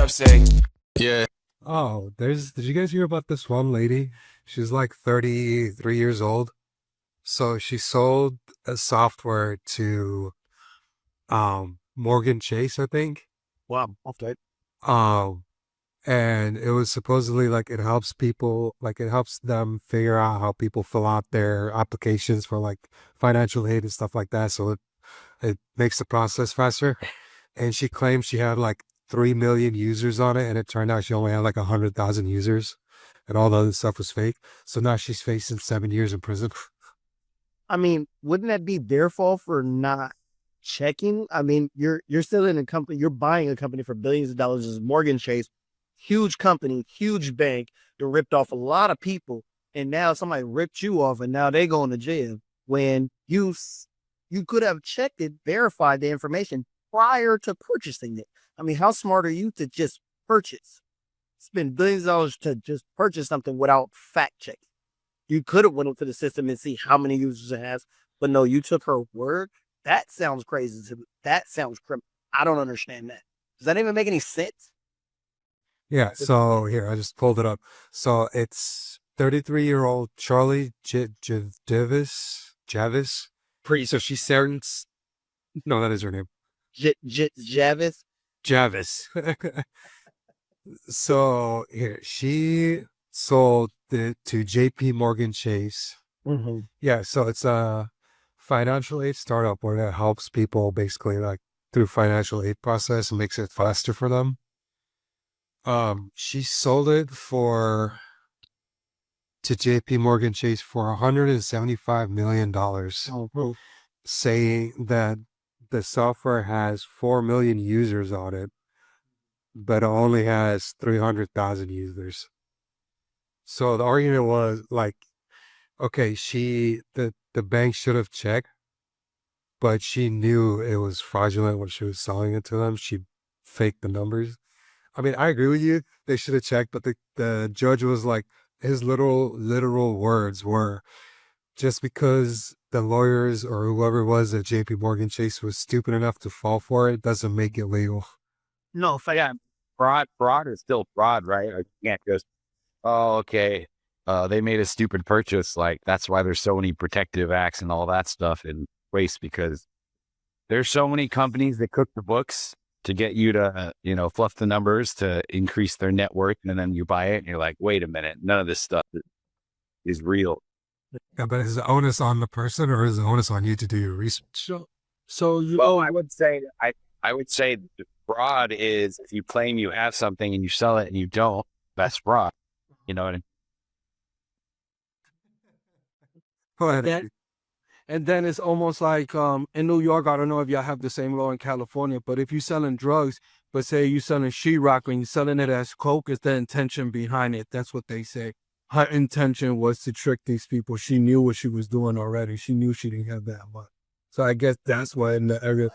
up, say? Yeah. Oh, did you guys hear about this one lady? She's like 33 years old. So she sold a software to Morgan Chase, I think. Wow, okay. Um and it was supposedly like it helps people, like it helps them figure out how people fill out their applications for like financial aid and stuff like that. So it makes the process faster. And she claimed she had like 3 million users on it, and it turned out she only had like 100,000 users, and all the other stuff was fake. So now she's facing 7 years in prison. I mean, wouldn't that be their fault for not checking? I mean, you're still in a company, you're buying a company for billions of dollars. This is Morgan Chase, huge company, huge bank. They ripped off a lot of people, and now somebody ripped you off, and now they going to jail. When you could have checked it, verified the information prior to purchasing it. I mean, how smart are you to just purchase? Spend billions of dollars to just purchase something without fact checking. You could have went into the system and see how many users it has, but no, you took her word. That sounds crazy to me. That sounds criminal. I don't understand that. Does that even make any sense? Yeah, so here, I just pulled it up. So it's 33-year-old Charlie Javis. So she's Sarah's, no, that is her name. Javis? Javis. So here, she sold it to JP Morgan Chase. Mm-hmm. Yeah, so it's a financial aid startup where it helps people basically like through financial aid process and makes it faster for them. She sold it to JP Morgan Chase for $175 million, Oh, saying that the software has 4 million users on it, but it only has 300,000 users. So the argument was like, okay, the bank should have checked, but she knew it was fraudulent when she was selling it to them. She faked the numbers. I mean, I agree with you. They should have checked, but the judge was like, his literal words were, just because the lawyers or whoever it was at JP Morgan Chase was stupid enough to fall for it doesn't make it legal. no, Yeah, fraud is still fraud, right? Like, you can't just, oh, okay, they made a stupid purchase. Like, that's why there's so many protective acts and all that stuff in place, because there's so many companies that cook the books to get you to, fluff the numbers to increase their net worth. And then you buy it and you're like, wait a minute, none of this stuff is real. Yeah, but is the onus on the person or is the onus on you to do your research? Well, I would say, I would say the fraud is if you claim you have something and you sell it and you don't, that's fraud. You know what I mean? Go ahead. And then it's almost like in New York, I don't know if y'all have the same law in California, but if you're selling drugs, but say you're selling sheetrock and you're selling it as coke, it's the intention behind it. That's what they say. Her intention was to trick these people. She knew what she was doing already. She knew she didn't have that much. So I guess that's why in the area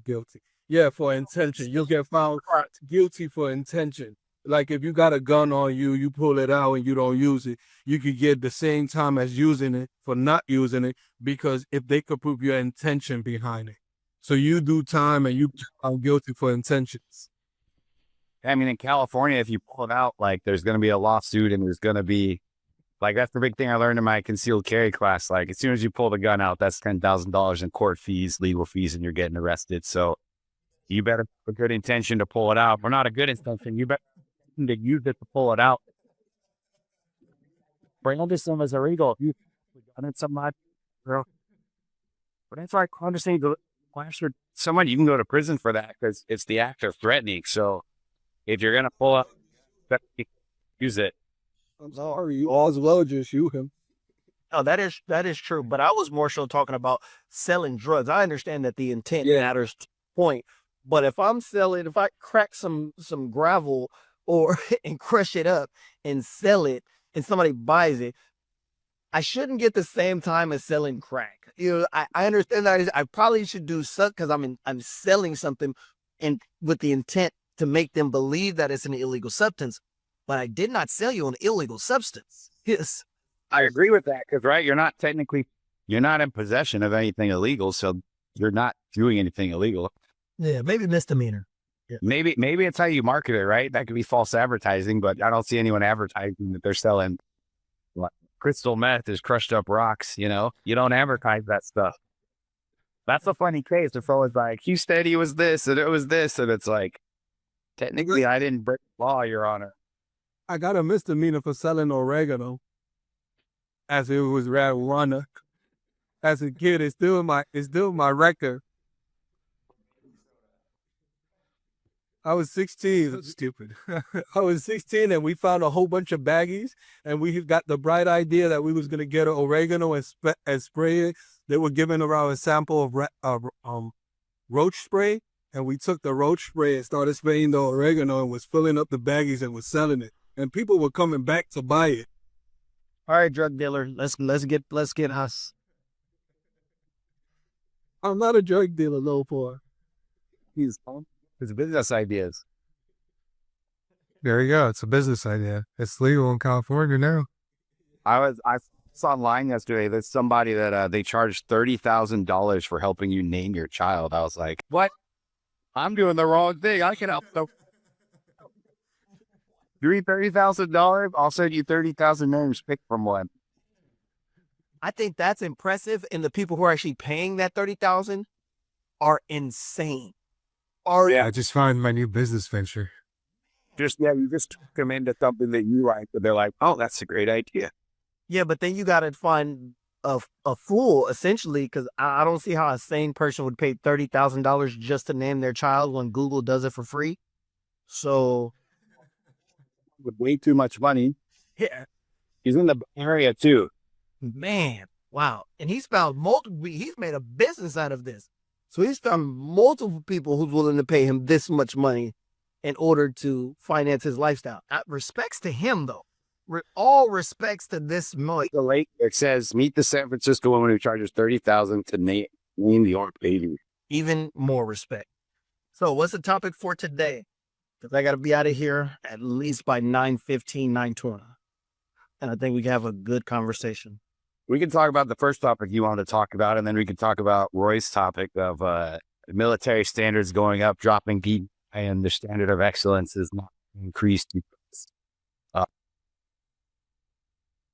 guilty. Yeah, for intention. You'll get found guilty for intention. Like if you got a gun on you, you pull it out and you don't use it, you could get the same time as using it for not using it, because if they could prove your intention behind it. So you do time and you are guilty for intentions. I mean, in California, if you pull it out, like there's going to be a lawsuit and there's going to be, like, that's the big thing I learned in my concealed carry class. Like, as soon as you pull the gun out, that's $10,000 in court fees, legal fees, and you're getting arrested. So you better have a good intention to pull it out, or not a good intention. You better to use it to pull it out. Bring this them as illegal. If you done it somebody, girl. But that's why I understand the flash or someone, you can go to prison for that because it's the act of threatening. So if you're gonna pull up, use it. I'm sorry, you all as well just shoot him. Oh, that is true. But I was more so talking about selling drugs. I understand that the intent matters to the point. But if I crack some gravel or and crush it up and sell it and somebody buys it, I shouldn't get the same time as selling crack. I understand that I probably should do something because I'm selling something and with the intent to make them believe that it's an illegal substance, but I did not sell you an illegal substance. Yes. I agree with that because, right, you're not in possession of anything illegal, so you're not doing anything illegal. Yeah, maybe misdemeanor. Maybe it's how you market it, right? That could be false advertising, but I don't see anyone advertising that they're selling like, crystal meth is crushed up rocks. You don't advertise that stuff. That's a funny case. The fellow's like, you said he was this and it was this, and it's like, technically, I didn't break the law, Your Honor. I got a misdemeanor for selling oregano, as it was marijuana. As a kid, it's still in my record. I was 16. That's stupid. I was 16 and we found a whole bunch of baggies and we got the bright idea that we was going to get an oregano and spray it. They were giving around a sample of roach spray, and we took the roach spray and started spraying the oregano and was filling up the baggies and was selling it. And people were coming back to buy it. All right, drug dealer, let's get us. I'm not a drug dealer, no, for. It's business ideas. There you go. It's a business idea. It's legal in California now. I saw online yesterday that somebody that they charged $30,000 for helping you name your child. I was like, what? I'm doing the wrong thing. I can help them. You need $30,000? I'll send you 30,000 names. Pick from one. I think that's impressive, and the people who are actually paying that 30,000 are insane. I just found my new business venture. You just took them into something that you like, but they're like, oh, that's a great idea. Yeah, but then you got to find a fool, essentially, because I don't see how a sane person would pay $30,000 just to name their child when Google does it for free. So, with way too much money. yeah, He's in the area too. man, wow. And he's made a business out of this. So he's found multiple people who's willing to pay him this much money in order to finance his lifestyle. Respects to him, though. All respects to this money. The lake it says, meet the San Francisco woman who charges $30,000 to name the art baby. Even more respect. So what's the topic for today? Because I got to be out of here at least by 9:15, 9:20. And I think we can have a good conversation. We can talk about the first topic you wanted to talk about, and then we can talk about Roy's topic of military standards going up, dropping deep, and the standard of excellence is not increased because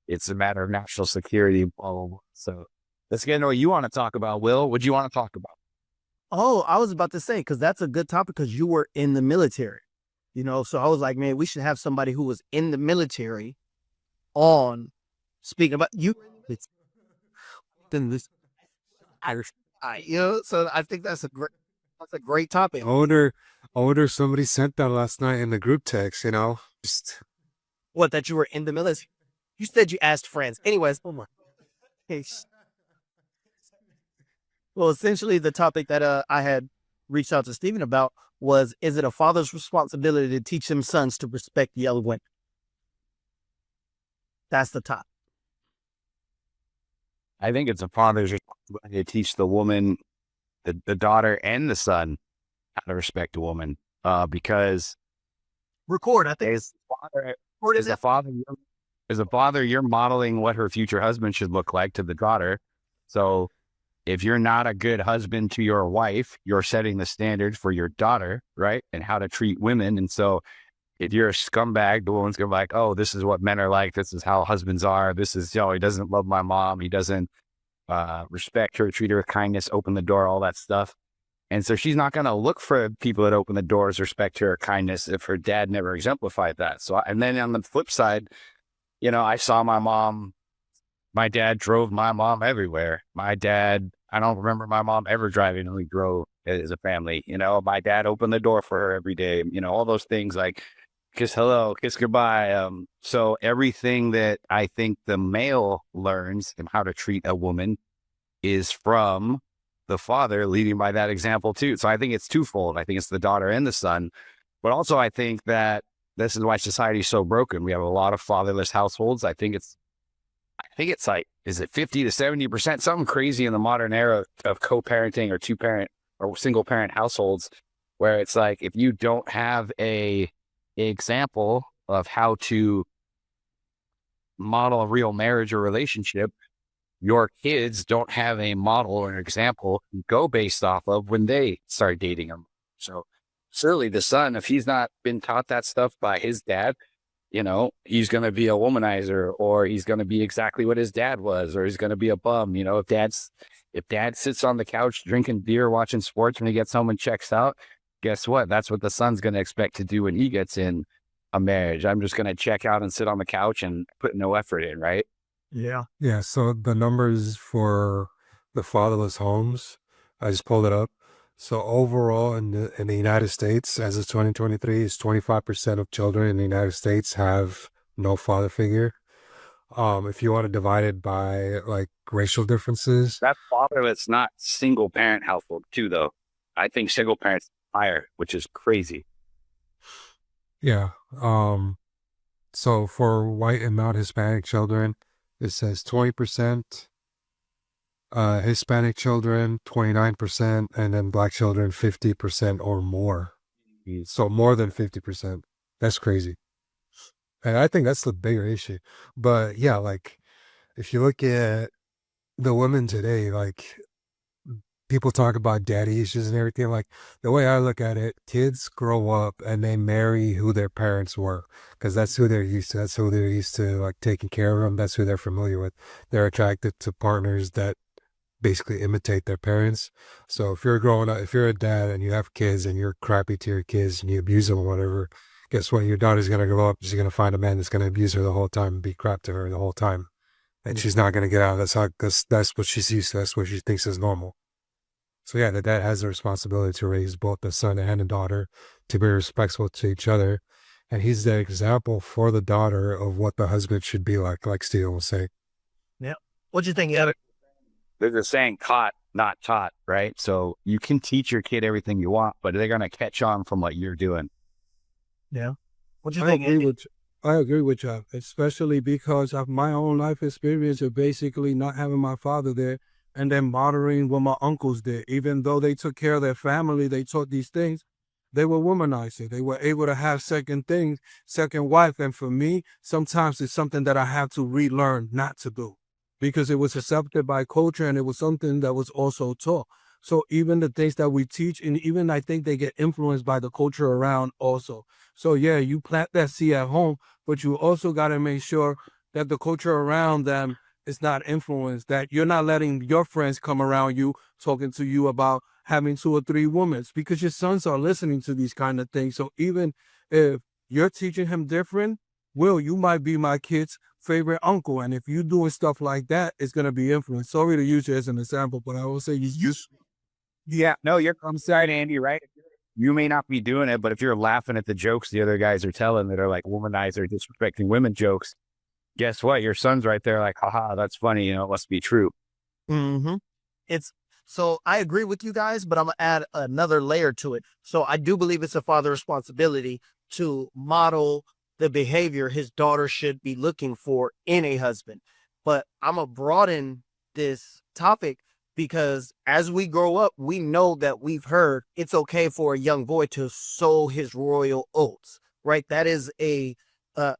it's a matter of national security. Blah, blah, blah. So let's get into what you want to talk about, Will. What do you want to talk about? Oh, I was about to say, because that's a good topic because you were in the military. So I was like, man, we should have somebody who was in the military on speaking about you. Then this Irish, so I think that's a great topic. I wonder if somebody sent that last night in the group text, just What, that you were in the military? You said you asked friends. Anyways, oh my. Hey. Well, essentially the topic that I had reached out to Stephen about was, is it a father's responsibility to teach his sons to respect the other women? That's the topic. I think it's a father's responsibility to teach the woman, the daughter and the son how to respect a woman. Because Record, I think. as a father, you're modeling what her future husband should look like to the daughter. So if you're not a good husband to your wife, you're setting the standard for your daughter, right? And how to treat women. And so if you're a scumbag, the woman's going to be like, oh, this is what men are like. This is how husbands are. This is, he doesn't love my mom. He doesn't respect her, treat her with kindness, open the door, all that stuff. And so she's not going to look for people that open the doors, respect her, kindness, if her dad never exemplified that. So, and then on the flip side, I saw my dad drove my mom everywhere. I don't remember my mom ever driving when we drove as a family. My dad opened the door for her every day, all those things like kiss hello, kiss goodbye. So everything that I think the male learns and how to treat a woman is from the father, leading by that example too. So I think it's twofold. I think it's the daughter and the son, but also I think that this is why society is so broken. We have a lot of fatherless households. I think it's like, is it 50 to 70%, something crazy in the modern era of co-parenting or two-parent or single-parent households, where it's like, if you don't have a example of how to model a real marriage or relationship, your kids don't have a model or an example to go based off of when they start dating them. So Certainly the son, if he's not been taught that stuff by his dad, he's going to be a womanizer, or he's going to be exactly what his dad was, or he's going to be a bum. If dad sits on the couch drinking beer, watching sports when he gets home and checks out, guess what? That's what the son's going to expect to do when he gets in a marriage. I'm just going to check out and sit on the couch and put no effort in, right? Yeah. Yeah, so the numbers for the fatherless homes, I just pulled it up. So overall in the United States, as of 2023, is 25% of children in the United States have no father figure. If you want to divide it by like racial differences, That's fatherless, not single parent household too, though. I think single parents higher, which is crazy. yeah. So for white and non-Hispanic children, it says 20%, Hispanic children 29%, and then black children 50% or more. So more than 50%. That's crazy. And I think that's the bigger issue. But yeah, like if you look at the women today, like people talk about daddy issues and everything. Like the way I look at it, kids grow up and they marry who their parents were, because that's who they're used to. That's who they're used to, like taking care of them. That's who they're familiar with. They're attracted to partners that basically imitate their parents. So if you're growing up, if you're a dad and you have kids and you're crappy to your kids and you abuse them or whatever, guess what? Your daughter's going to grow up. She's going to find a man that's going to abuse her the whole time and be crap to her the whole time. And she's not going to get out. That's what she's used to. That's what she thinks is normal. So yeah, the dad has the responsibility to raise both the son and the daughter to be respectful to each other. And he's the example for the daughter of what the husband should be like Steven was saying. Yeah. What do you think, Evan? There's a saying, caught, not taught, right? So you can teach your kid everything you want, but they're going to catch on from what you're doing. Yeah. What do you I think, agree Andy? with I agree with you, especially because of my own life experience of basically not having my father there and then monitoring what my uncles did. Even though they took care of their family, they taught these things, they were womanizing. They were able to have second things, second wife. And for me, sometimes it's something that I have to relearn not to do because it was accepted by culture and it was something that was also taught. So even the things that we teach, and even I think they get influenced by the culture around also. So yeah, you plant that seed at home, but you also got to make sure that the culture around them is not influenced, that you're not letting your friends come around you talking to you about having 2 or 3 women, because your sons are listening to these kind of things. So even if you're teaching him different, Will, you might be my kid's favorite uncle. And if you're doing stuff like that, it's going to be influenced. Sorry to use you as an example, but I will say Yeah, no, I'm sorry, Andy, right? You may not be doing it, but if you're laughing at the jokes the other guys are telling that are like womanizer, disrespecting women jokes, guess what? Your son's right there like, haha, that's funny. It must be true. Mm-hmm. So I agree with you guys, but I'm gonna add another layer to it. So I do believe it's a father's responsibility to model the behavior his daughter should be looking for in a husband. But I'm gonna broaden this topic because as we grow up, we know that we've heard it's okay for a young boy to sow his royal oats, right? That is an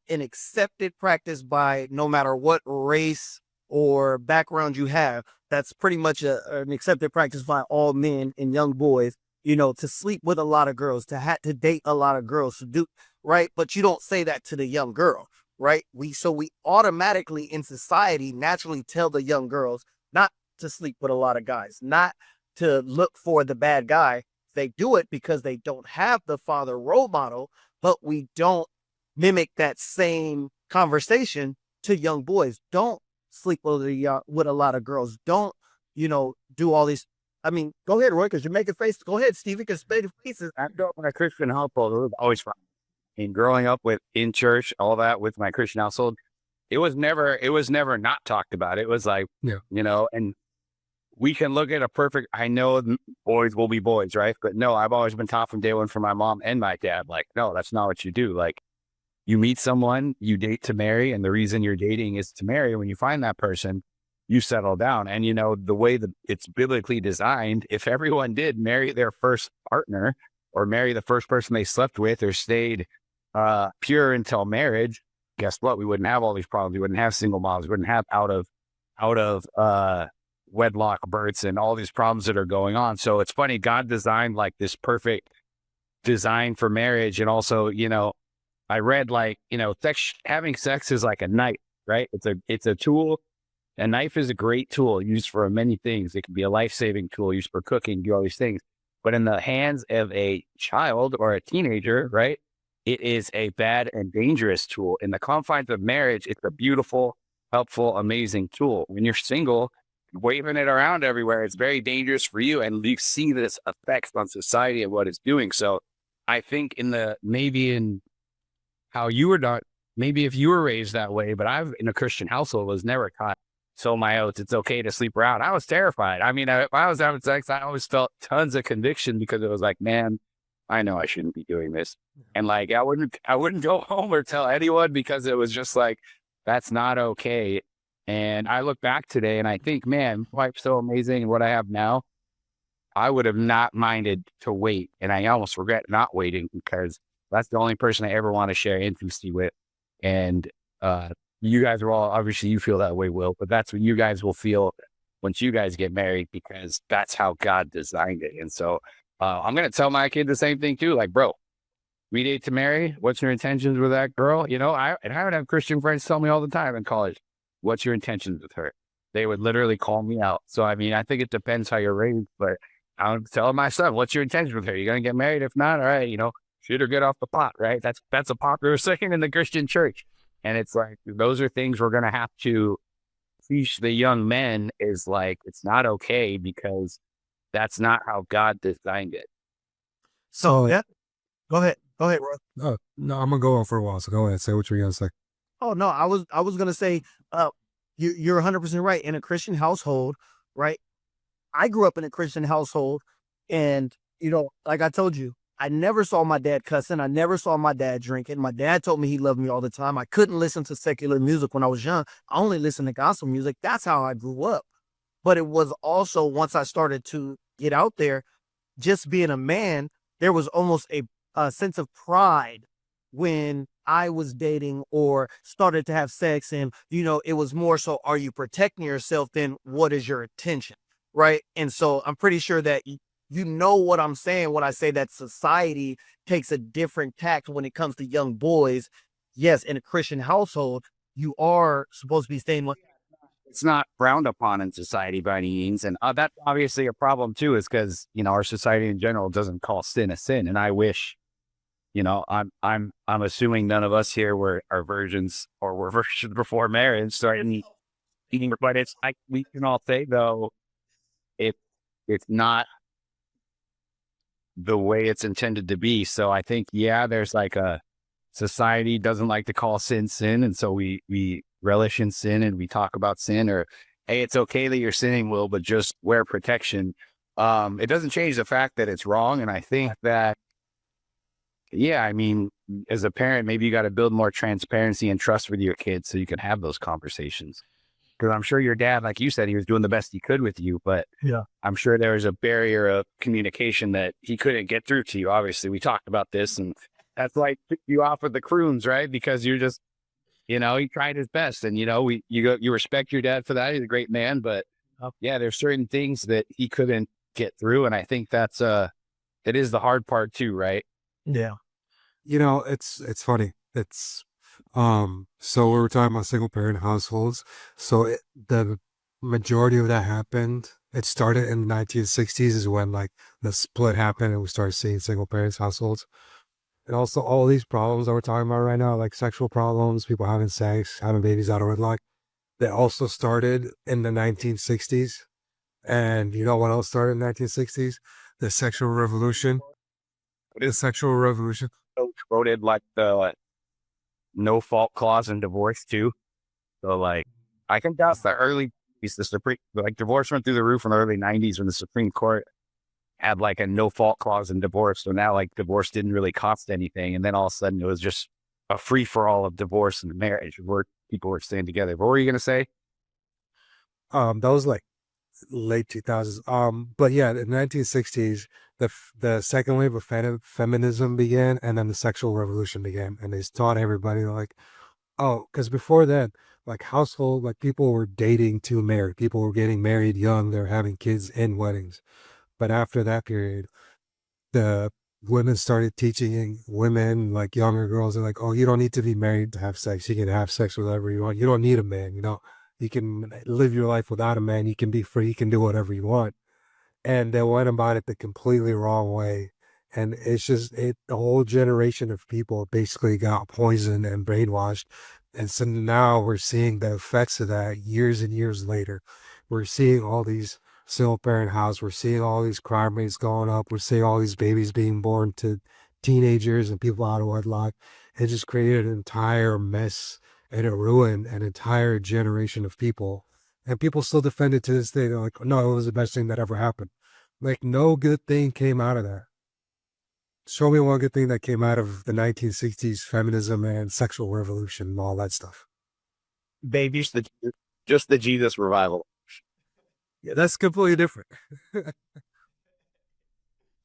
accepted practice by no matter what race or background you have. That's pretty much an accepted practice by all men and young boys, to sleep with a lot of girls, to date a lot of girls, to do right. But you don't say that to the young girl, right? We automatically in society naturally tell the young girls not to sleep with a lot of guys, not to look for the bad guy. They do it because they don't have the father role model, but we don't mimic that same conversation to young boys. Don't sleep with a lot of girls. Don't, do all these. I mean, go ahead, Roy, because you're making face. Go ahead, Steve, because spade faces. I grew up in a Christian household. It was always fun. And growing up in church, all that with my Christian household, it was never not talked about. It was like, and we can look at I know boys will be boys, right? But no, I've always been taught from day one from my mom and my dad, like, no, that's not what you do. Like, you meet someone, you date to marry, and the reason you're dating is to marry. When you find that person, you settle down. And, the way that it's biblically designed, if everyone did marry their first partner or marry the first person they slept with or stayed pure until marriage, guess what? We wouldn't have all these problems. We wouldn't have single moms. We wouldn't have out of wedlock births and all these problems that are going on. So it's funny, God designed like this perfect designed for marriage. And also, I read like, having sex is like a knife, right? It's a tool. A knife is a great tool used for many things. It can be a life-saving tool used for cooking, do all these things. But in the hands of a child or a teenager, right, it is a bad and dangerous tool. In the confines of marriage, it's a beautiful, helpful, amazing tool. When you're single, waving it around everywhere, it's very dangerous for you. And you see this effects on society and what it's doing. So I think maybe in how you were not, maybe if you were raised that way, but I've in a Christian household was never taught. So my oaths, it's okay to sleep around. I was terrified. I mean, if I was having sex, I always felt tons of conviction because it was like, man, I know I shouldn't be doing this. And like, I wouldn't go home or tell anyone because it was just like, that's not okay. And I look back today and I think, man, life's so amazing. And what I have now, I would have not minded to wait. And I almost regret not waiting because that's the only person I ever want to share intimacy with. And, you guys are all, obviously you feel that way, Will, but that's what you guys will feel once you guys get married because that's how God designed it. And so I'm going to tell my kid the same thing too. Like, bro, we date to marry. What's your intentions with that girl? I would have Christian friends tell me all the time in college, what's your intentions with her? They would literally call me out. So, I mean, I think it depends how you're raised, but I'm telling my son, what's your intentions with her? You're going to get married? If not, all right, shoot her get off the pot, right? That's a popular saying in the Christian church. And it's like, those are things we're going to have to teach the young men is like, it's not okay because that's not how God designed it. So, yeah, go ahead. Go ahead, Roy. Oh, no, I'm going to go on for a while. So go ahead. Say what you're going to say. Oh, no, I was going to say, you're 100% right. In a Christian household, right? I grew up in a Christian household and, like I told you, I never saw my dad cussing. I never saw my dad drinking. My dad told me he loved me all the time. I couldn't listen to secular music when I was young. I only listened to gospel music. That's how I grew up. But it was also once I started to get out there, just being a man, there was almost a sense of pride when I was dating or started to have sex. And, it was more so, are you protecting yourself than what is your intention? Right. And so I'm pretty sure that you know what I'm saying when I say that society takes a different tact when it comes to young boys. Yes, in a Christian household, you are supposed to be staying with. It's not frowned upon in society by any means. And that's obviously a problem too, is because, our society in general doesn't call sin a sin. And I wish, I'm assuming none of us here are virgins or were virgins before marriage. So but it's like we can all say though, it's not the way it's intended to be. So I think, there's like a society doesn't like to call sin. And so we relish in sin and we talk about sin or, hey, it's okay that you're sinning, Will, but just wear protection. It doesn't change the fact that it's wrong. And I think that, I mean, as a parent, maybe you got to build more transparency and trust with your kids so you can have those conversations. Because I'm sure your dad, like you said, he was doing the best he could with you, but I'm sure there was a barrier of communication that he couldn't get through to you. Obviously, we talked about this, and that's like you off with the croons, right? Because you're just, he tried his best, and you respect your dad for that. He's a great man, but there's certain things that he couldn't get through, and I think that's it is the hard part too, right? Yeah, it's funny. So we were talking about single parent households. So the majority of that happened. It started in the 1960s is when like the split happened and we started seeing single parents households. And also all these problems that we're talking about right now, like sexual problems, people having sex, having babies out of wedlock, they also started in the 1960s. And you know what else started in the 1960s? The sexual revolution. The sexual revolution. Quoted like the no fault clause in divorce too. So like, I think that's the Supreme, like divorce went through the roof in the early 90s when the Supreme Court had like a no fault clause in divorce. So now like divorce didn't really cost anything. And then all of a sudden it was just a free for all of divorce and marriage where people were staying together. What were you going to say? That was like late 2000s. But yeah, in the 1960s, the second wave of feminism began, and then the sexual revolution began, and they taught everybody like, oh, because before that, like household, like people were dating to marry, people were getting married young, they're having kids in weddings, but after that period, the women started teaching women, like younger girls, they're like, oh, you don't need to be married to have sex. You can have sex with whoever you want. You don't need a man. You can live your life without a man. You can be free. You can do whatever you want. And they went about it the completely wrong way. And it's just the whole generation of people basically got poisoned and brainwashed. And so now we're seeing the effects of that years and years later. We're seeing all these single parent houses. We're seeing all these crime rates going up. We're seeing all these babies being born to teenagers and people out of wedlock. It just created an entire mess, and it ruined an entire generation of people. And people still defend it to this day. They're like, no, it was the best thing that ever happened. Like, no good thing came out of that. Show me one good thing that came out of the 1960s feminism and sexual revolution and all that stuff. Baby, Just the Jesus revival. Yeah, that's completely different.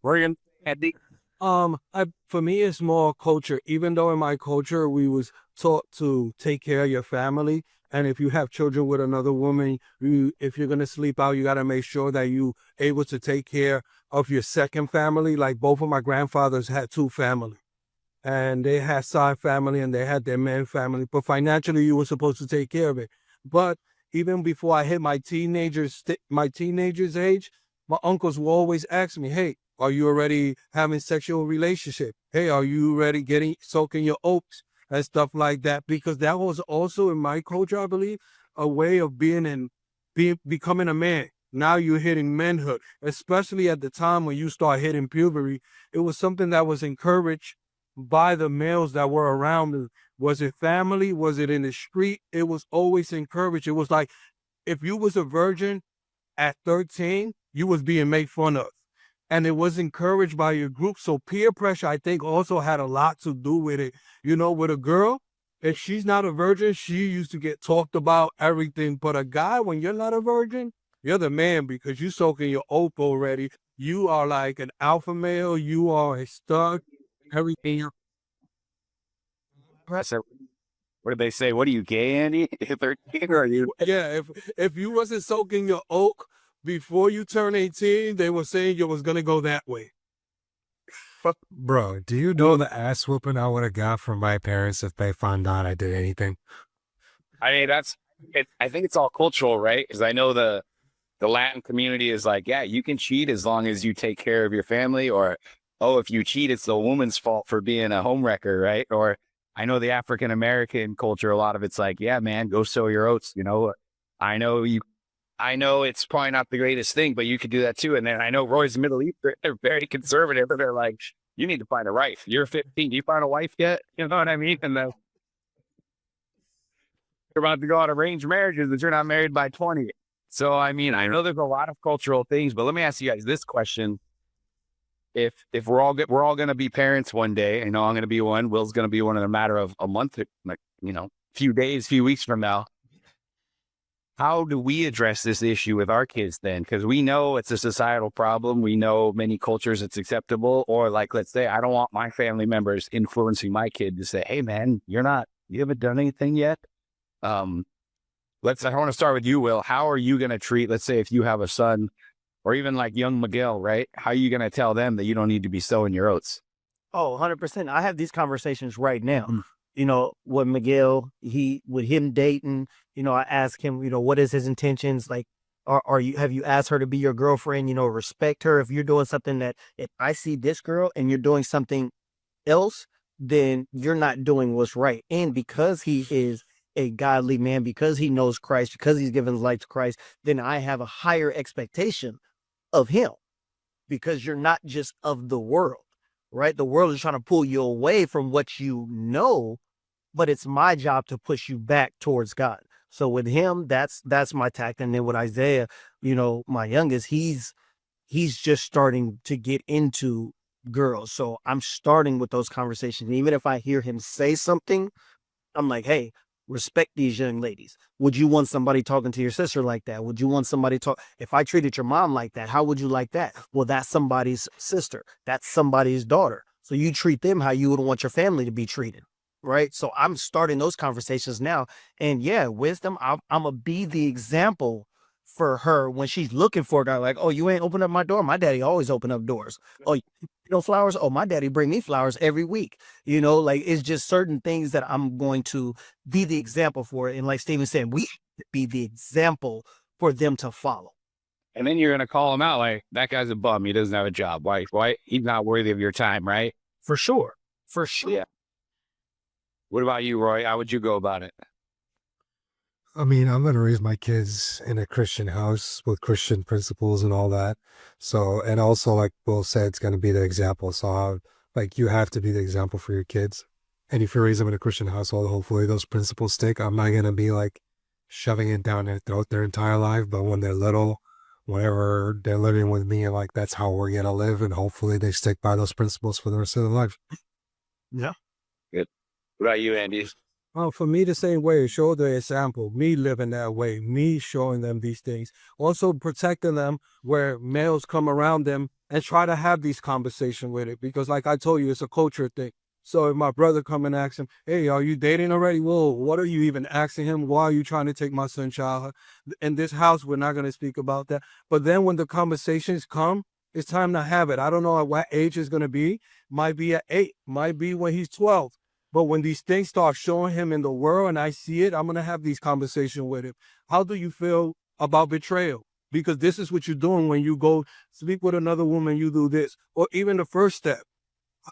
Morgan, Andy. For me, it's more culture. Even though in my culture, we was taught to take care of your family. And if you have children with another woman, if you're going to sleep out, you got to make sure that you able to take care of your second family. Like both of my grandfathers had two families. And they had side family and they had their main family. But financially, you were supposed to take care of it. But even before I hit my teenager's age, my uncles will always ask me, hey, are you already having sexual relationship? Hey, are you already soaking your oats and stuff like that? Because that was also in my culture, I believe, a way of becoming a man. Now you're hitting manhood, especially at the time when you start hitting puberty. It was something that was encouraged by the males that were around me. Was it family? Was it in the street? It was always encouraged. It was like, if you was a virgin at 13, you was being made fun of. And it was encouraged by your group. So peer pressure, I think, also had a lot to do with it. With a girl, if she's not a virgin, she used to get talked about everything. But a guy, when you're not a virgin, you're the man because you soaking your oat already. You are like an alpha male. You are a stud. Everything. So, what did they say? What are you, gay, Andy? 13 or are you? Yeah, if you wasn't soaking your oak before you turn 18, they were saying you was gonna go that way. Bro, do you know the ass whooping I would have got from my parents if they found out I did anything? I mean, I think it's all cultural, right? Because I know the Latin community is like, yeah, you can cheat as long as you take care of your family, or, oh, if you cheat, it's the woman's fault for being a homewrecker, right? Or I know the African American culture, a lot of it's like, yeah, man, go sow your oats. I know it's probably not the greatest thing, but you could do that too. And then I know Roy's Middle East, they're very conservative, and they're like, you need to find a wife. You're 15. Do you find a wife yet? You know what I mean? And then you're about to go on arranged marriages, but you're not married by 20. So, I mean, I know there's a lot of cultural things, but let me ask you guys this question. If we're all going to be parents one day, I know I'm going to be one, Will's going to be one in a matter of a month, like, few days, few weeks from now. How do we address this issue with our kids then? Because we know it's a societal problem. We know many cultures it's acceptable. Or like, let's say, I don't want my family members influencing my kid to say, hey, man, you haven't done anything yet. I want to start with you, Will. How are you going to treat, let's say, if you have a son or even like young Miguel, right? How are you going to tell them that you don't need to be sowing your oats? Oh, 100%. I have these conversations right now. With Miguel, with him dating, I ask him, what is his intentions? Like, have you asked her to be your girlfriend? Respect her. If you're doing something if I see this girl and you're doing something else, then you're not doing what's right. And because he is a godly man, because he knows Christ, because he's given his life to Christ, then I have a higher expectation of him, because you're not just of the world, right? The world is trying to pull you away from what you know, but it's my job to push you back towards God. So with him, that's my tact. And then with Isaiah, my youngest, he's just starting to get into girls. So I'm starting with those conversations. Even if I hear him say something, I'm like, hey, respect these young ladies. Would you want somebody talking to your sister like that? Would you want somebody if I treated your mom like that, how would you like that? Well, that's somebody's sister. That's somebody's daughter. So you treat them how you would want your family to be treated. Right. So I'm starting those conversations now. And yeah, wisdom, I'm going to be the example for her when she's looking for a guy. Like, oh, you ain't open up my door. My daddy always open up doors. Oh, flowers. Oh, my daddy bring me flowers every week. Like it's just certain things that I'm going to be the example for. And like Steven said, we have to be the example for them to follow. And then you're going to call him out like, that guy's a bum. He doesn't have a job. Why? He's not worthy of your time, right? For sure. For sure. Yeah. What about you, Roy? How would you go about it? I mean, I'm going to raise my kids in a Christian house with Christian principles and all that. So, and also, like Will said, it's going to be the example. So, like, you have to be the example for your kids. And if you raise them in a Christian household, hopefully those principles stick. I'm not going to be like shoving it down their throat their entire life. But when they're little, whenever they're living with me, like, that's how we're going to live. And hopefully they stick by those principles for the rest of their life. Yeah. Good. What about you, Andy? For me, the same way, show the example, me living that way, me showing them these things, also protecting them where males come around them and try to have these conversations with it. Because like I told you, it's a culture thing. So if my brother come and ask him, hey, are you dating already? Well, what are you even asking him? Why are you trying to take my son's child? In this house, we're not going to speak about that. But then when the conversations come, it's time to have it. I don't know at what age it's going to be. Might be at 8, might be when he's 12. But when these things start showing him in the world and I see it, I'm going to have these conversations with him. How do you feel about betrayal? Because this is what you're doing when you go sleep with another woman, you do this. Or even the first step.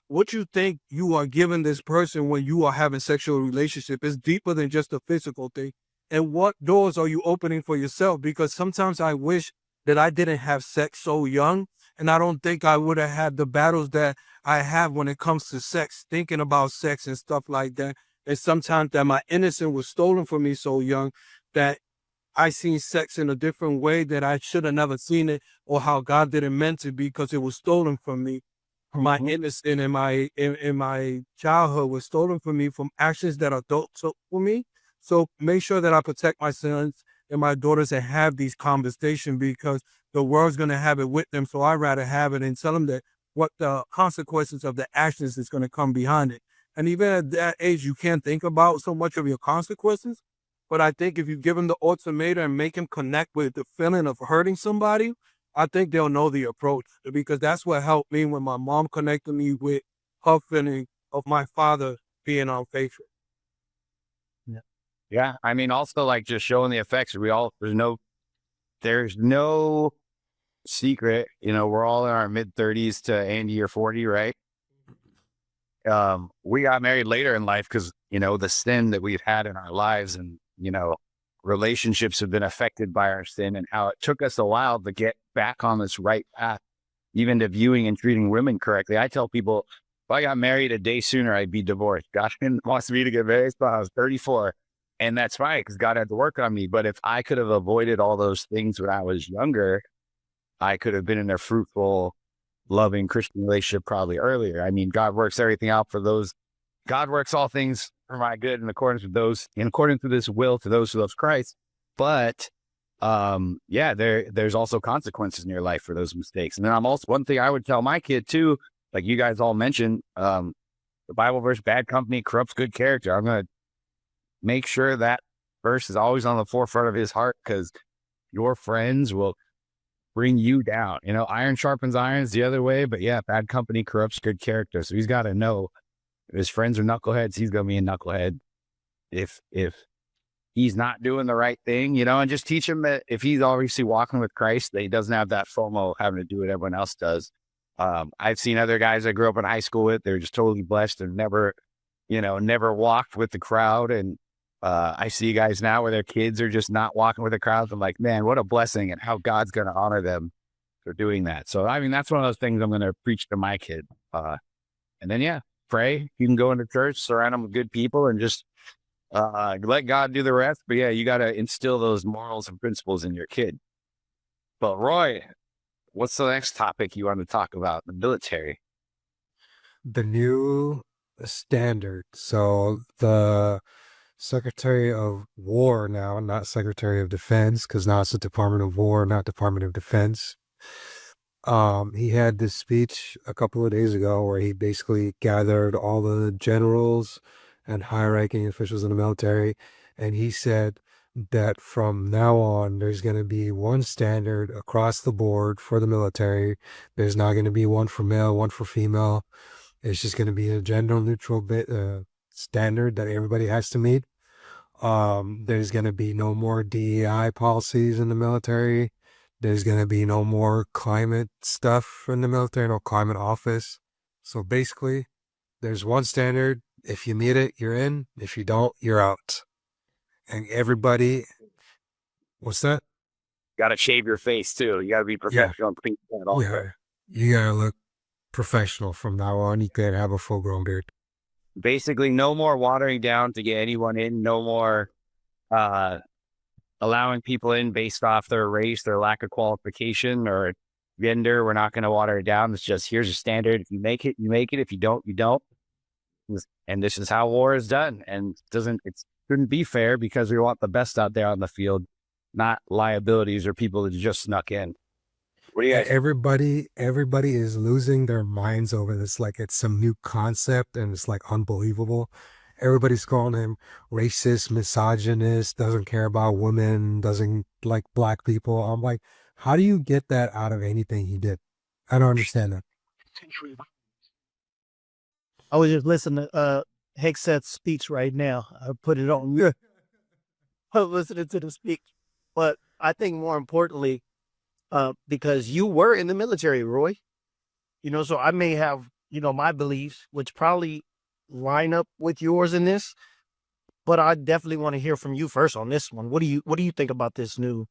What you think you are giving this person when you are having sexual relationship is deeper than just a physical thing. And what doors are you opening for yourself? Because sometimes I wish that I didn't have sex so young. And I don't think I would have had the battles that I have when it comes to sex, thinking about sex and stuff like that. And sometimes that my innocence was stolen from me so young that I seen sex in a different way that I should have never seen it, or how God didn't meant it because it was stolen from me. My innocence in my childhood was stolen from me from actions that adults took for me. So make sure that I protect my sons and my daughters and have these conversations, because the world's going to have it with them. So I'd rather have it and tell them that what the consequences of the actions is going to come behind it. And even at that age, you can't think about so much of your consequences. But I think if you give them the ultimatum and make them connect with the feeling of hurting somebody, I think they'll know the approach, because that's what helped me when my mom connected me with her feeling of my father being unfaithful. Yeah. I mean, also like just showing the effects. There's no secret, we're all in our mid 30s to Andy or 40, right? We got married later in life because, the sin that we've had in our lives and, relationships have been affected by our sin, and how it took us a while to get back on this right path, even to viewing and treating women correctly. I tell people, if I got married a day sooner, I'd be divorced. God wants me to get married when I was 34. And that's fine, because God had to work on me. But if I could have avoided all those things when I was younger, I could have been in a fruitful, loving Christian relationship probably earlier. I mean, God works everything out for those. God works all things for my good in accordance to this will to those who love Christ. But there's also consequences in your life for those mistakes. And then one thing I would tell my kid too, like you guys all mentioned, the Bible verse, bad company corrupts good character. I'm going to make sure that verse is always on the forefront of his heart, because your friends will bring you down. Iron sharpens irons the other way, but yeah, bad company corrupts good character. So he's got to know if his friends are knuckleheads, he's going to be a knucklehead. If he's not doing the right thing, and just teach him that if he's obviously walking with Christ, that he doesn't have that FOMO having to do what everyone else does. I've seen other guys I grew up in high school with, they're just totally blessed and never walked with the crowd. And I see guys now where their kids are just not walking with the crowd. I'm like, man, what a blessing, and how God's going to honor them for doing that. So, I mean, that's one of those things I'm going to preach to my kid. And then, pray. You can go into church, surround them with good people, and just let God do the rest. But yeah, you got to instill those morals and principles in your kid. But Roy, what's the next topic you want to talk about? The military. The new standard. So the Secretary of War now, not Secretary of Defense, because now it's the Department of War, not Department of Defense. He had this speech a couple of days ago where he basically gathered all the generals and high-ranking officials in the military, and he said that from now on, there's going to be one standard across the board for the military. There's not going to be one for male, one for female. It's just going to be a gender neutral standard that everybody has to meet. There's going to be no more DEI policies in the military. There's going to be no more climate stuff in the military, no climate office. So basically, there's one standard. If you meet it, you're in. If you don't, you're out. And everybody, what's that? Got to shave your face too. You got to be professional and clean cut also. Yeah. You gotta look professional from now on. You can't have a full grown beard. Basically, no more watering down to get anyone in. No more allowing people in based off their race, their lack of qualification, or gender. We're not going to water it down. It's just, here's a standard. If you make it, you make it. If you don't, you don't. And this is how war is done. And it couldn't be fair because we want the best out there on the field, not liabilities or people that just snuck in. What do you guys? Everybody is losing their minds over this. Like it's some new concept and it's like unbelievable. Everybody's calling him racist, misogynist, doesn't care about women, doesn't like black people. I'm like, how do you get that out of anything he did? I don't understand that. I was just listening to Hexet's speech right now. I put it on. I'm listening to the speech. But I think more importantly, because you were in the military, Roy, so I may have, my beliefs, which probably line up with yours in this, but I definitely want to hear from you first on this one. What do you think about this new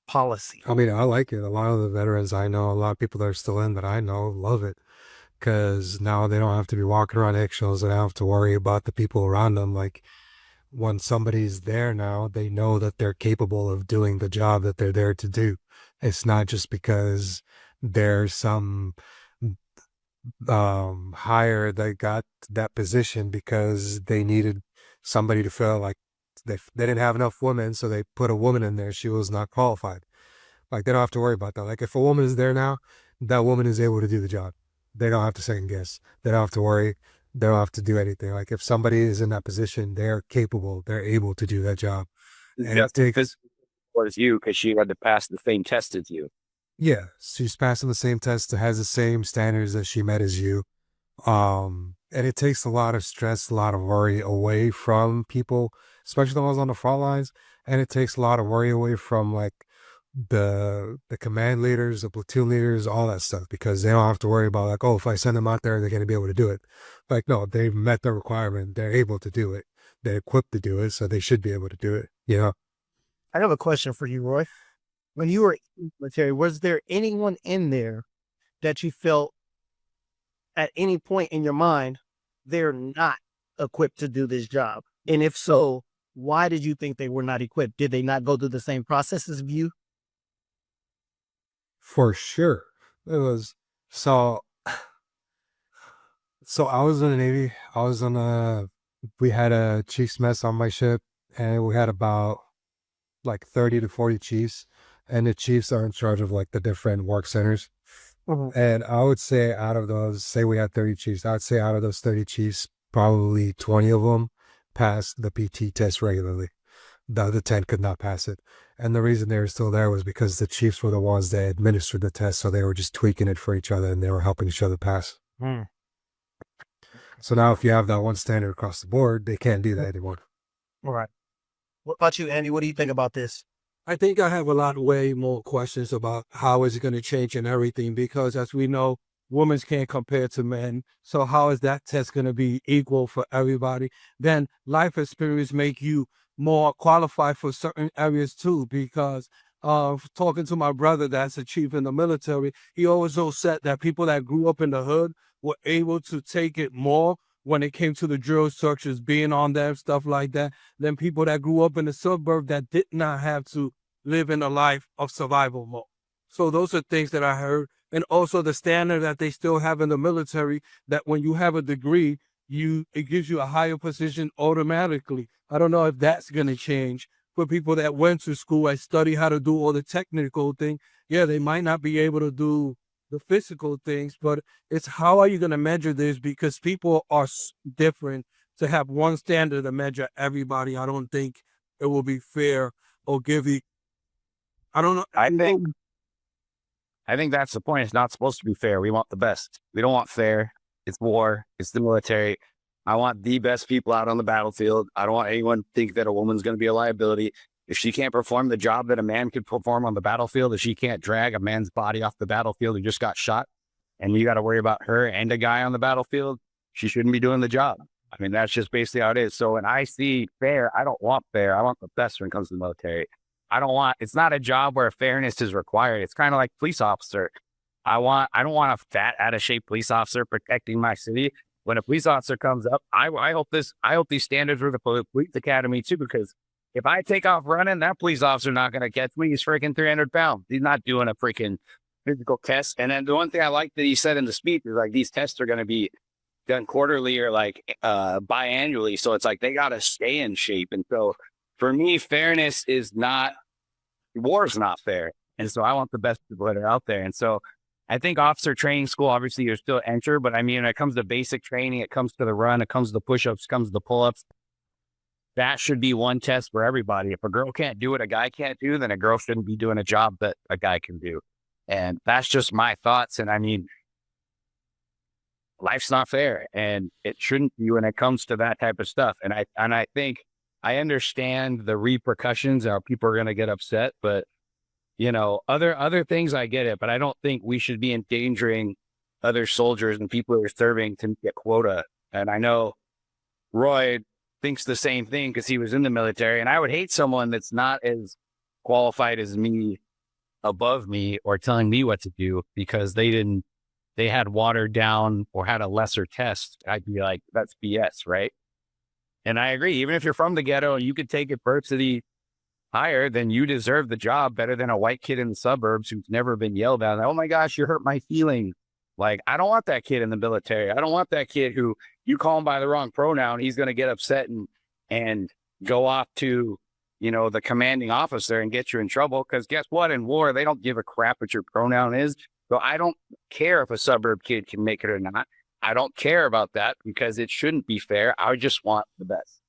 policy? I mean, I like it. A lot of the veterans I know, a lot of people that are still in that I know love it because now they don't have to be walking around eggshells. They don't have to worry about the people around them. Like when somebody's there now, they know that they're capable of doing the job that they're there to do. It's not just because there's some hire that got that position because they needed somebody to feel like they didn't have enough women, so they put a woman in there. She was not qualified. Like they don't have to worry about that. Like if a woman is there now, that woman is able to do the job. They don't have to second guess. They don't have to worry. They don't have to do anything. Like if somebody is in that position, they're capable. They're able to do that job. And Just because what is you? Because she had to pass the same test as you. yeah, she's passing the same test, has the same standards that she met as you. And it takes a lot of stress, a lot of worry away from people, especially the ones on the front lines. And it takes a lot of worry away from like the command leaders, the platoon leaders, all that stuff, because they don't have to worry about like, oh, if I send them out there, they're going to be able to do it. Like, no, they've met the requirement. They're able to do it. They're equipped to do it. So they should be able to do it. I have a question for you, Roy. When you were in the military, was there anyone in there that you felt at any point in your mind, they're not equipped to do this job? And if so, why did you think they were not equipped? Did they not go through the same process as you? For sure. It was so I was in the Navy. We had a chief's mess on my ship and we had about like 30 to 40 chiefs, and the chiefs are in charge of like the different work centers. And I would say out of those, say we had 30 chiefs, I would say out of those 30 chiefs, probably 20 of them passed the PT test regularly. The other 10 could not pass it. And the reason they were still there was because the chiefs were the ones that administered the test. So they were just tweaking it for each other and they were helping each other pass. So now if you have that one standard across the board, they can't do that anymore. All right. What about you, Andy? What do you think about this? I think I have way more questions about how is it going to change and everything, because as we know, women can't compare to men. So how is that test going to be equal for everybody? Then life experience make you more qualified for certain areas too, because talking to my brother that's a chief in the military, he always so said that people that grew up in the hood were able to take it more when it came to the drill structures being on them, stuff like that, than people that grew up in the suburb that did not have to live in a life of survival mode. So those are things that I heard. And also the standard that they still have in the military, that when you have a degree, it gives you a higher position automatically. I don't know if that's going to change for people that went to school and study how to do all the technical thing. Yeah, they might not be able to do the physical things, but it's how are you going to measure this? Because people are different. To have one standard to measure everybody, I don't think it will be fair or give you. I don't know. I think that's the point. It's not supposed to be fair. We want the best. We don't want fair. It's war. It's the military. I want the best people out on the battlefield. I don't want anyone to think that a woman's going to be a liability. If she can't perform the job that a man could perform on the battlefield, if she can't drag a man's body off the battlefield who just got shot, and you got to worry about her and a guy on the battlefield, she shouldn't be doing the job. I mean, that's just basically how it is. So when I see fair, I don't want fair. I want the best when it comes to the military. It's not a job where fairness is required. It's kind of like police officer. I don't want a fat, out of shape police officer protecting my city. When a police officer comes up, I hope these standards are the police academy too, because if I take off running, that police officer not going to catch me. He's freaking 300 pounds. He's not doing a freaking physical test. And then the one thing I like that he said in the speech is like, these tests are going to be done quarterly or like biannually. So it's like, they got to stay in shape. And so for me, fairness is not, war is not fair. And so I want the best people that are out there. And so I think officer training school, obviously you're still enter, but I mean, when it comes to basic training, it comes to the run, it comes to the push-ups, it comes to the pull-ups. That should be one test for everybody. If a girl can't do what a guy can't do, then a girl shouldn't be doing a job that a guy can do. And that's just my thoughts. And I mean, life's not fair and it shouldn't be when it comes to that type of stuff. And I think I understand the repercussions, how people are going to get upset, but you know, other things I get it, but I don't think we should be endangering other soldiers and people who are serving to get quota. And I know Roy thinks the same thing because he was in the military, and I would hate someone that's not as qualified as me above me or telling me what to do because they had watered down or had a lesser test. I'd be like, that's BS, right? And I agree. Even if you're from the ghetto and you could take adversity higher, then you deserve the job better than a white kid in the suburbs who's never been yelled at. Oh my gosh, you hurt my feelings. Like, I don't want that kid in the military. I don't want that kid who you call him by the wrong pronoun. He's going to get upset and go off to, you know, the commanding officer and get you in trouble. Because guess what? In war, they don't give a crap what your pronoun is. So I don't care if a suburb kid can make it or not. I don't care about that because it shouldn't be fair. I just want the best.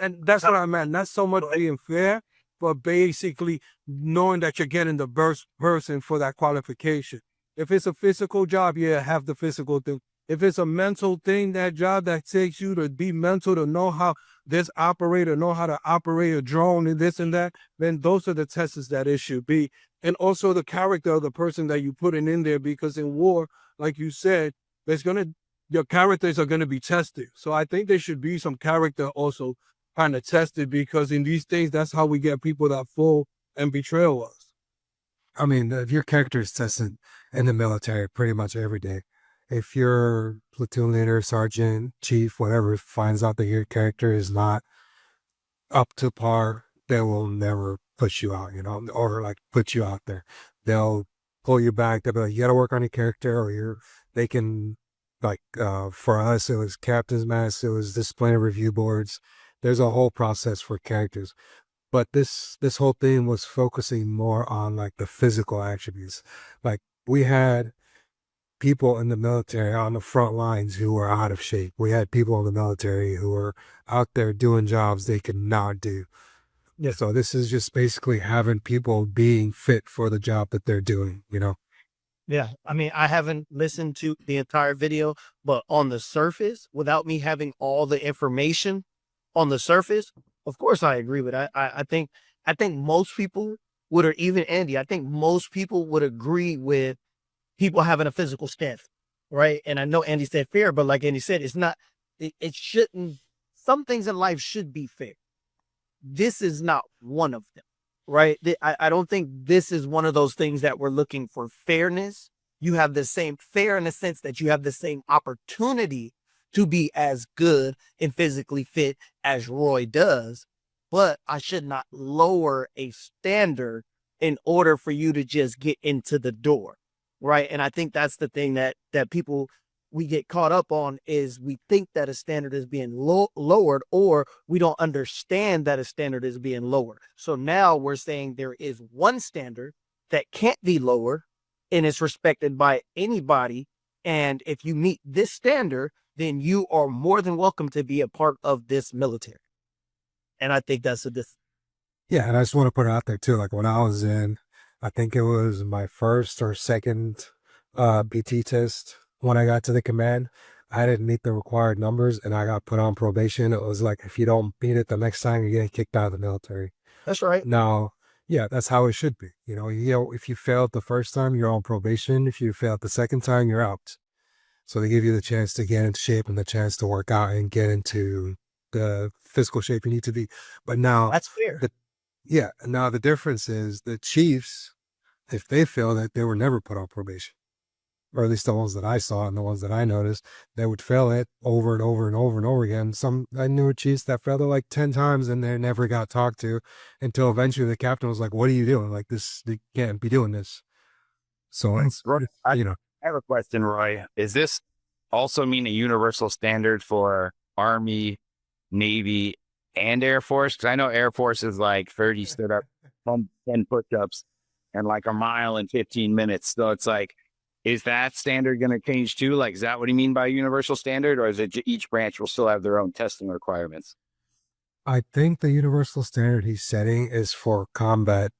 And that's what I meant. Not so much being fair, but basically knowing that you're getting the best person for that qualification. If it's a physical job, yeah, have the physical thing. If it's a mental thing, that job that takes you to be mental, to know how this operator, know how to operate a drone and this and that, then those are the tests that it should be. And also the character of the person that you putting in there, because in war, like you said, your characters are going to be tested. So I think there should be some character also kind of tested, because in these things, that's how we get people that fall and betrayal us. I mean, if your character is tested in the military pretty much every day, if your platoon leader, sergeant, chief, whatever, finds out that your character is not up to par, they will never push you out, you know, or like put you out there. They'll pull you back. They'll be like, you got to work on your character, or they can, like, for us, it was captain's mess, it was disciplinary review boards. There's a whole process for characters. But this whole thing was focusing more on like the physical attributes. Like, we had people in the military on the front lines who were out of shape. We had people in the military who were out there doing jobs they could not do. Yeah. So this is just basically having people being fit for the job that they're doing, you know? Yeah. I mean, I haven't listened to the entire video, but on the surface, without me having all the information on the surface, of course I agree with that. I think most people would, or even Andy, I think most people would agree with people having a physical strength, right? And I know Andy said fair, but like Andy said, it shouldn't, some things in life should be fair. This is not one of them, right? I don't think this is one of those things that we're looking for fairness. You have the same fair in the sense that you have the same opportunity to be as good and physically fit as Roy does, but I should not lower a standard in order for you to just get into the door, right? And I think that's the thing that people, we get caught up on, is we think that a standard is being lowered, or we don't understand that a standard is being lowered. So now we're saying there is one standard that can't be lowered and it's respected by anybody. And if you meet this standard, then you are more than welcome to be a part of this military. And I think that's Yeah, and I just want to put it out there too. Like when I was in, I think it was my first or second BT test when I got to the command. I didn't meet the required numbers and I got put on probation. It was like if you don't beat it the next time, you're getting kicked out of the military. That's right. Now, yeah, that's how it should be. If you failed the first time, you're on probation. If you failed the second time, you're out. So they give you the chance to get into shape and the chance to work out and get into the physical shape you need to be. But now, That's fair. now the difference is the Chiefs, if they failed it, they were never put on probation. Or at least the ones that I saw and the ones that I noticed, they would fail it over and over and over and over again. I knew Chiefs that failed it like 10 times and they never got talked to until eventually the captain was like, "What are you doing? Like this, you can't be doing this." So it's, I you know, have a question, Roy. Is this also mean a universal standard for Army, Navy, and Air Force? Because I know Air Force is like 30 stood up, 10 push-ups, and like a mile in 15 minutes. So it's like, is that standard going to change too? Like, is that what you mean by universal standard? Or is it each branch will still have their own testing requirements? I think the universal standard he's setting is for combat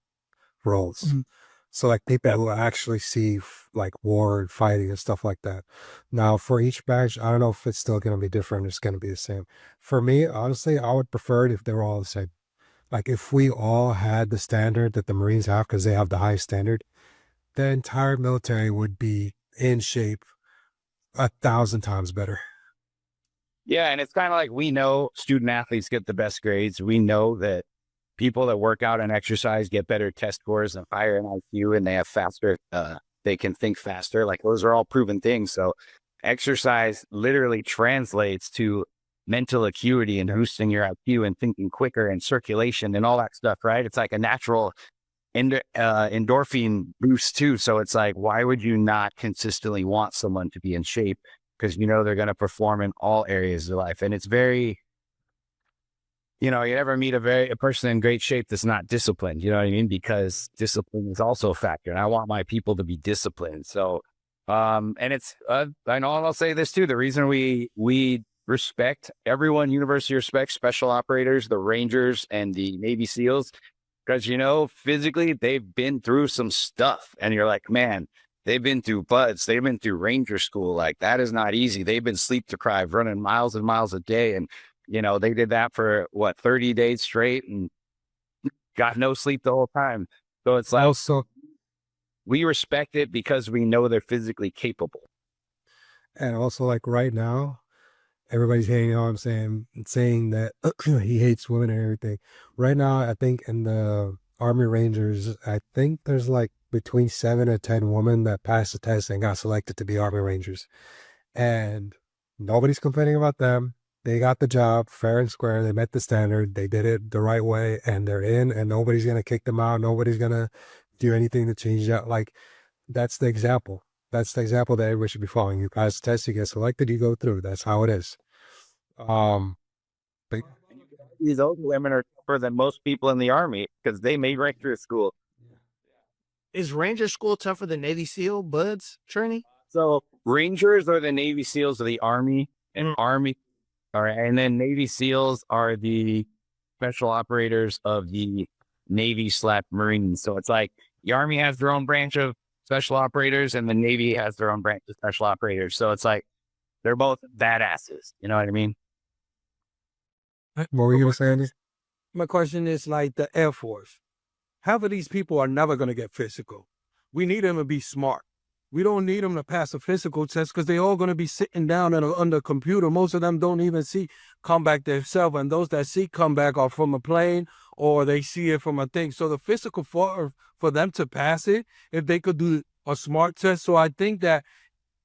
roles. Mhm. So like people who actually see like war and fighting and stuff like that. Now for each badge, I don't know if it's still going to be different. Or it's going to be the same. For me, honestly, I would prefer it if they were all the same. Like if we all had the standard that the Marines have, because they have the highest standard, the entire military would be in shape 1,000 times better. Yeah, and it's kind of like we know student athletes get the best grades. We know that people that work out and exercise get better test scores and higher in IQ, and they have faster, they can think faster. Like those are all proven things. So exercise literally translates to mental acuity and boosting your IQ and thinking quicker and circulation and all that stuff, right? It's like a natural endorphin boost too. So it's like, why would you not consistently want someone to be in shape? Because you know they're going to perform in all areas of life. And it's very, you never meet a person in great shape that's not disciplined. You know what I mean? Because discipline is also a factor, and I want my people to be disciplined. So, and it's I know I'll say this too. The reason we respect everyone, university respects special operators, the Rangers, and the Navy SEALs, because physically they've been through some stuff, and you're like, man, they've been through buds, they've been through Ranger school. Like that is not easy. They've been sleep deprived, running miles and miles a day, and they did that for 30 days straight and got no sleep the whole time. So it's like, Also, we respect it because we know they're physically capable. and also like right now, everybody's hating on him saying that he hates women and everything. Right now, I think in the Army Rangers, I think there's like between 7 or 10 women that passed the test and got selected to be Army Rangers. And nobody's complaining about them. They got the job fair and square. They met the standard. They did it the right way, and they're in, and nobody's going to kick them out. Nobody's going to do anything to change that. Like, that's the example. That's the example that everybody should be following. You pass the test, you get selected, you go through. That's how it is. But Those women are tougher than most people in the Army because they made Ranger school. Is Ranger school tougher than Navy SEAL, buds, Trini? So Rangers are the Navy SEALs of the Army, and and then Navy SEALs are the special operators of the Navy/Marines. So it's like the Army has their own branch of special operators, and the Navy has their own branch of special operators. So it's like they're both badasses. You know what I mean? what were you going to say, Andy? My question is like the Air Force. Half of these people are never going to get physical. We need them to be smart. We don't need them to pass a physical test because they're all going to be sitting down on the computer. Most of them don't even see comeback themselves. And those that see comeback are from a plane or they see it from a thing. So the physical for them to pass it, if they could do a smart test. So I think that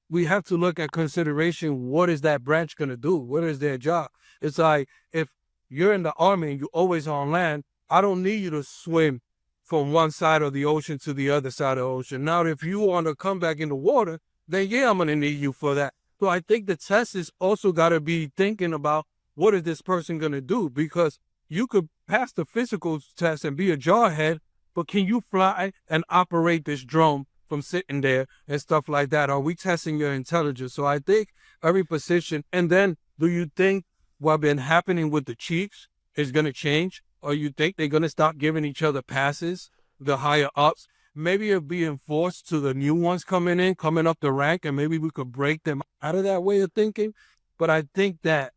we have to look at consideration. What is that branch going to do? What is their job? It's like if you're in the Army and you're always on land, I don't need you to swim from one side of the ocean to the other side of the ocean. Now, if you want to come back in the water, then yeah, I'm going to need you for that. So I think the test is also got to be thinking about what is this person going to do? Because you could pass the physical test and be a jarhead, but can you fly and operate this drone from sitting there and stuff like that? Are we testing your intelligence? So I think every position, and then do you think what been happening with the Chiefs is going to change? Or you think they're going to stop giving each other passes, the higher ups? Maybe it'll be enforced to the new ones coming up the rank, and maybe we could break them out of that way of thinking. But I think that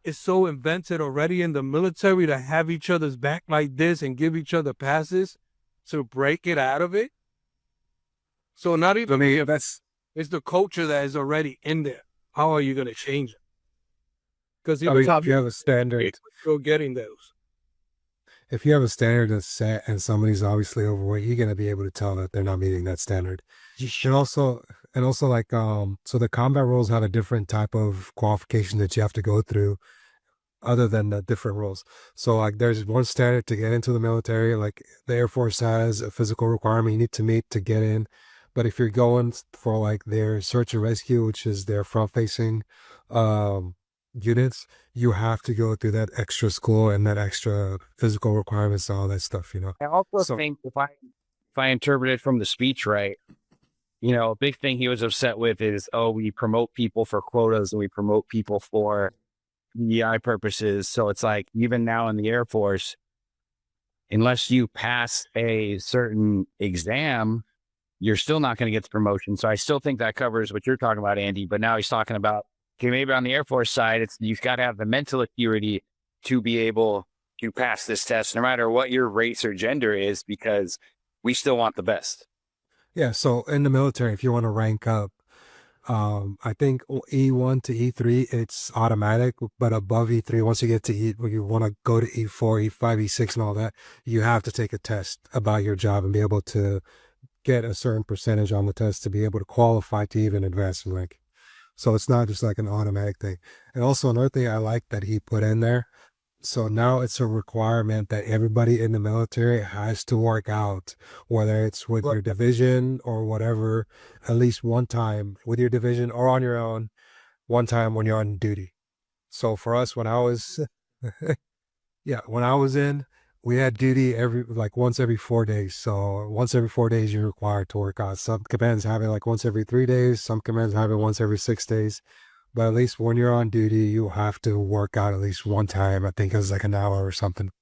it's so invented already in the military to have each other's back like this and give each other passes to break it out of it. So not even I mean, it's the culture that is already in there. How are you going to change it? Because I mean, if you have a standard, you're getting those. if you have a standard that's set and somebody's obviously overweight, you're gonna be able to tell that they're not meeting that standard. And also like so the combat roles have a different type of qualification that you have to go through other than the different roles. So like there's one standard to get into the military, like the Air Force has a physical requirement you need to meet to get in. But if you're going for like their search and rescue, which is their front facing units, you have to go through that extra school and that extra physical requirements and all that stuff, you know. I also So- think if I interpreted from the speech right, you know, a big thing he was upset with is, oh, we promote people for quotas and we promote people for EI purposes. So it's like, even now in the Air Force, unless you pass a certain exam, you're still not going to get the promotion. So I still think that covers what you're talking about, Andy. But now he's talking about, okay, maybe on the Air Force side, you've got to have the mental acuity to be able to pass this test, no matter what your race or gender is, because we still want the best. Yeah, so in the military, if you want to rank up, I think E1 to E3, it's automatic, but above E3, once you get to you want to go to E4, E5, E6 and all that, you have to take a test about your job and be able to get a certain percentage on the test to be able to qualify to even advance in rank. So it's not just like an automatic thing. And also another thing I like that he put in there, so now it's a requirement that everybody in the military has to work out, whether it's with your division or whatever, at least one time with your division or on your own, one time when you're on duty. So for us, when I was, when I was in, we had duty once every 4 days. So once every 4 days, you're required to work out. Some commands have it like once every 3 days. Some commands have it once every 6 days. But at least when you're on duty, you have to work out at least one time. I think it was like an hour or something.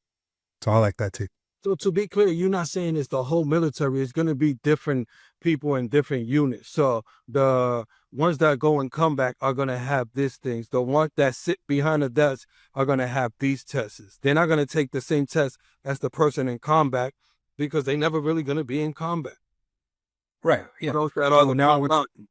So I like that too. So to be clear, you're not saying it's the whole military. It's going to be different people in different units. So the ones that go and come back are going to have these things. The ones that sit behind the desk are going to have these tests. They're not going to take the same test as the person in combat because they're never really going to be in combat. Right. Yeah. Those that are So the now front line.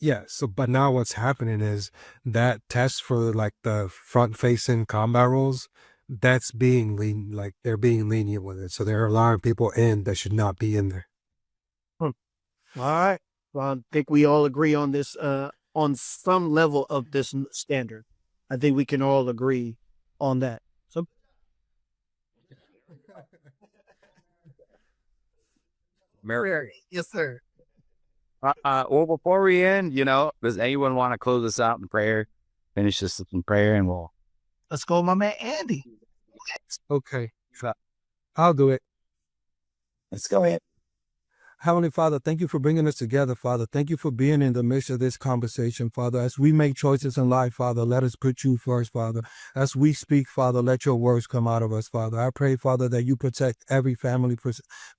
Yeah, so but now what's happening is that test for like the front facing combat roles, that's being like they're being lenient with it. So they're allowing people in that should not be in there. All right. Well, I think we all agree on this, on some level of this standard. I think we can all agree on that. So, yes, sir. Well, before we end, you know, does anyone want to close us out in prayer? Finish this in prayer and we'll. Let's go, my man Andy. Okay. I'll do it. Let's go ahead. Heavenly Father, thank you for bringing us together, Father. Thank you for being in the midst of this conversation, Father. As we make choices in life, Father, let us put you first, Father. As we speak, Father, let your words come out of us, Father. I pray, Father, that you protect every family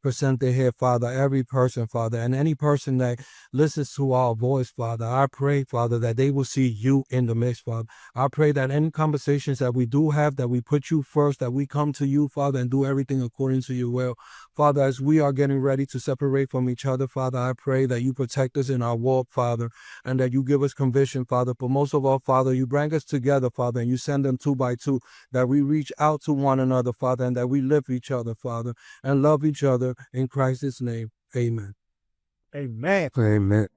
presented here, Father, every person, Father, and any person that listens to our voice, Father. I pray, Father, that they will see you in the midst, Father. I pray that any conversations that we do have, that we put you first, that we come to you, Father, and do everything according to your will. Father, as we are getting ready to separate from each other, Father, I pray that you protect us in our walk, Father, and that you give us conviction, Father. But most of all, Father, you bring us together, Father, and you send them 2 by 2, that we reach out to one another, Father, and that we lift each other, Father, and love each other in Christ's name. Amen. Amen. Amen.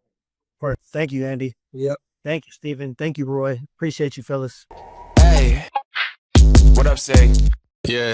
Thank you, Andy. Yep. Thank you, Stephen. Thank you, Roy. Appreciate you, fellas. Hey, what up, say? Yeah.